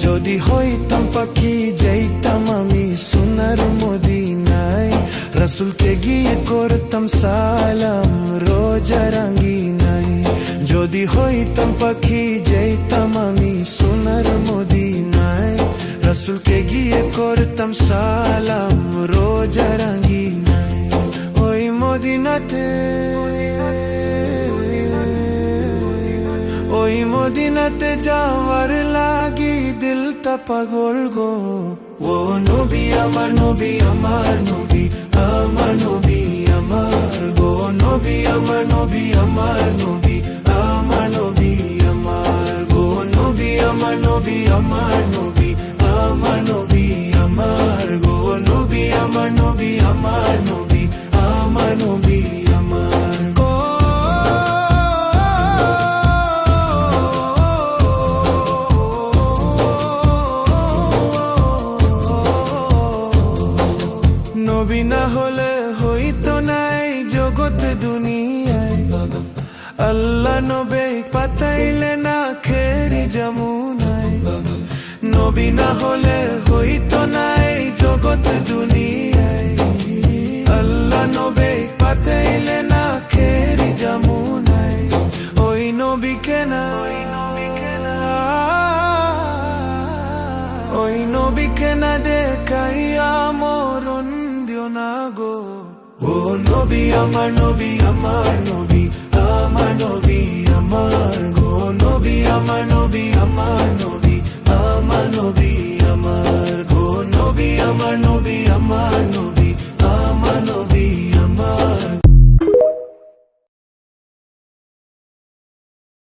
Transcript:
যদি হইতাম পাখি যাইতাম আমি সোনার মদিনায়, রাসূলকে গিয়ে করতাম সালাম রোজা রাঙ্গিনায়। যদি হইতাম পাখি যাইতাম আমি সোনার মদিনায়, রাসূলকে গিয়ে করতাম সালাম রোজা রাঙ্গিনায়। ওই মদিনাতে, ওই মদিনাতে যাওয়ার লাগি দিলটা পাগল গো। ও নবী আমার নবী আমার নবী, আমার নবী আমার গো। নবী আমার নবী আমার নবী, আমার নবী আমার গো। নবী আমার নবী আমার নবী, আমার নবী আমার গো। নবী আমার নবী আমার নবী, আমার নবী আমার গো। নবী না হলে হইতো নাই জগৎ দুনিয়ায়, আল্লাহ নবী পাঠাইলে না খেরি যমুনায়। নবী না হলে হইতো নাই জগৎ দুনিয়ায়, আল্লাহ নবী পাঠাইলে না খেরি যমুনায়। ওই নবীকে না, ওই নবীকে না দেখাইয়া মরণ দিও না গো। ও নবী আমার নবী আমার নবী, আমার নবী আমার গো। নবী আমার নবী আমার নবী।